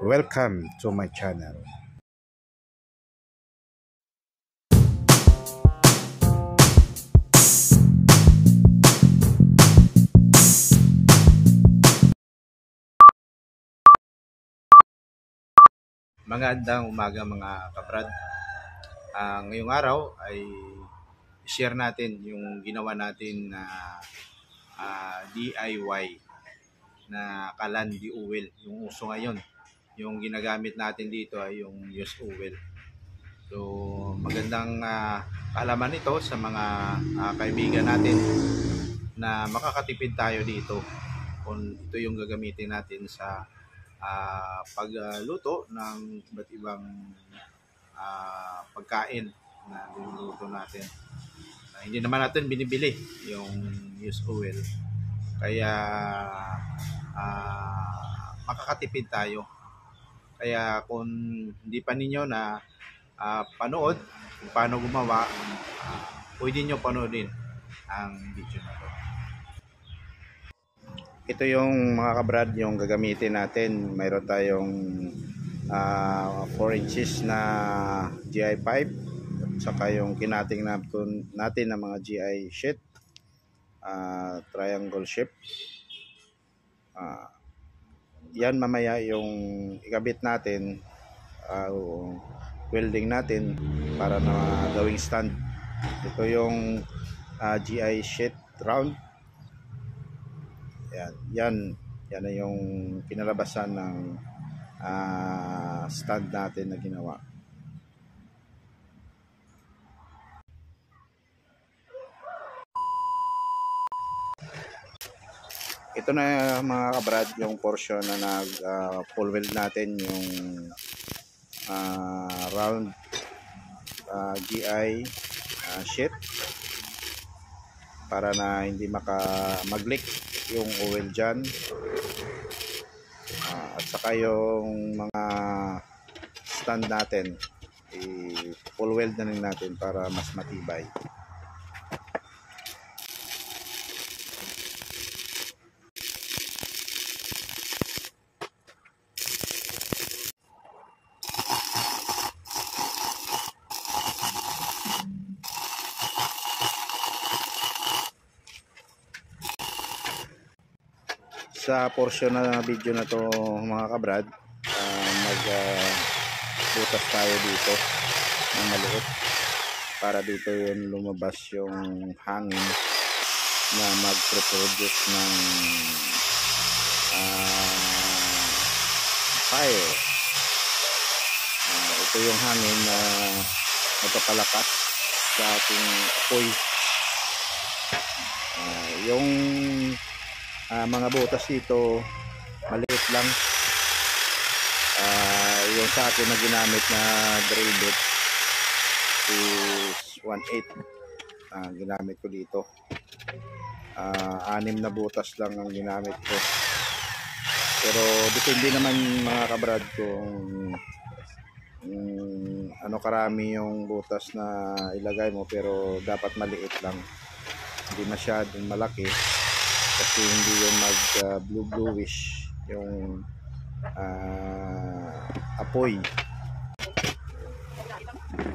Welcome to my channel. Magandang umaga mga kabrad. Ngayong araw ay share natin yung ginawa natin na DIY na Kalandi Oil. Yung uso ngayon, yung ginagamit natin dito ay yung used oil. So magandang kaalaman ito sa mga kaibigan natin na makakatipid tayo dito kung ito yung gagamitin natin sa pagluto ng iba't ibang pagkain na niluluto natin. Hindi naman natin binibili yung used oil, kaya makakatipid tayo. Kaya kung hindi pa ninyo na panood kung paano gumawa, pwede nyo panoodin ang video na to. Ito yung mga kabrad yung gagamitin natin. Mayroon tayong 4 inches na GI pipe, saka yung kinating natin ng mga GI sheet, triangle shape. Yan mamaya yung ikabit natin, welding natin para na gawing stand. Ito yung GI sheet round. Yan na yung kinalabasan ng stand natin na ginawa. Ito na mga kabrad yung portion na nag full weld natin, yung round GI sheet, para na hindi mag-leak yung oil dyan. At saka yung mga stand natin, full weld na rin natin para mas matibay. Sa portion na video na to mga kabrad, butas tayo dito ng maliit para dito yung lumabas yung hangin na mag-produce ng fire. Ito yung hangin na magpapalakas sa ating apoy. Yung mga butas dito maliit lang. Yung sa akin na ginamit na drill bit is 1/8 ginamit ko dito. 6 na butas lang ang ginamit ko, pero depende naman mga kabrad kung ano karami yung butas na ilagay mo, pero dapat maliit lang, hindi masyadong malaki kasi hindi yung mag bluish yung apoy.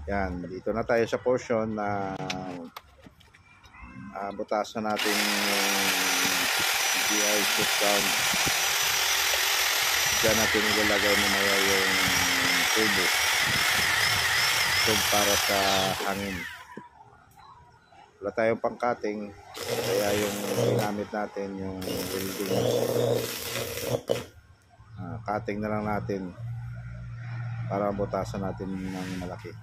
Yan, dito na tayo sa portion na butasan natin yung GI sheet round. Diyan natin ilalagay mamaya yung tubo para sa hangin. Wala tayong pang-cutting, kaya yung ginamit natin yung welding. Cutting na lang natin para butasan natin ng malaki.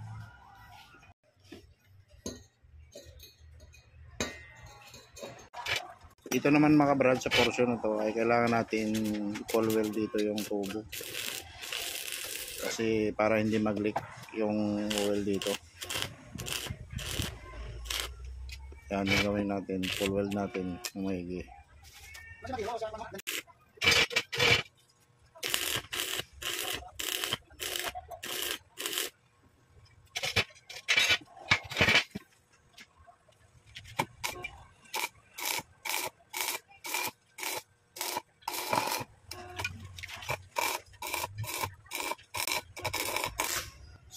Dito naman mga brad, sa portion na to ay kailangan natin full weld dito yung tubo, kasi para hindi mag-leak yung oil dito. Yan yung gawin natin, full weld natin ng maigi.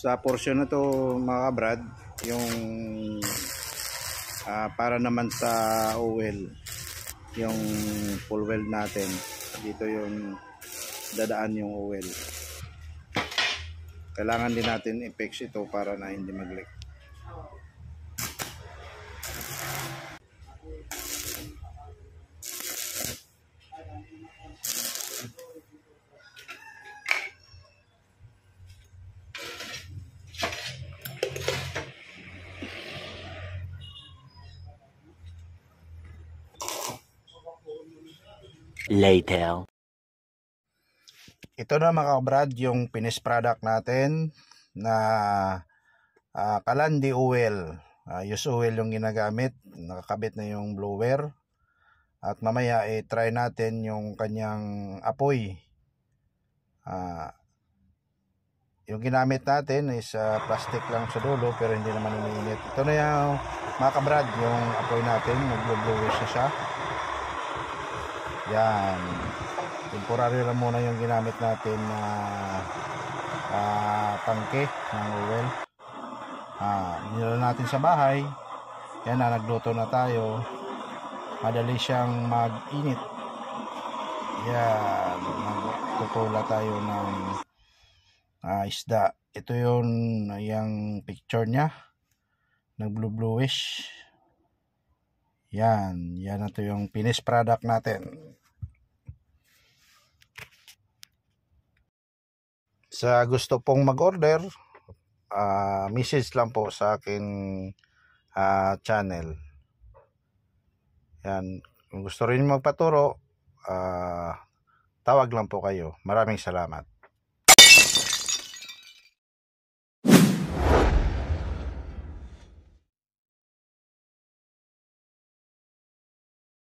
Sa portion na to mga kabrad, yung para naman sa oil, yung full weld natin, dito yung dadaan yung oil. Kailangan din natin i-fix ito para na hindi mag-leak. Later. Ito na mga kabrad, yung finished product natin na Kalandi oil. Use oil yung ginagamit. Nakakabit na yung blower. At mamaya try natin yung kanyang apoy. Yung ginamit natin is plastic lang sa dulo pero hindi naman umiinit. Ito na yung mga kabrad, yung apoy natin. Nag-blower siya. Yan. Temporary lang muna yung ginamit natin na tangke ng oil. Dinala natin sa bahay. Yan na, nagluto na tayo. Madali siyang mag-init. Yan, magtutula tayo ng isda. Ito yung picture niya. Nag-blue-bluish. Yan na to yung finished product natin. Sa gusto pong mag-order, message lang po sa aking channel. Yan, kung gusto rin magpaturo, tawag lang po kayo. Maraming salamat.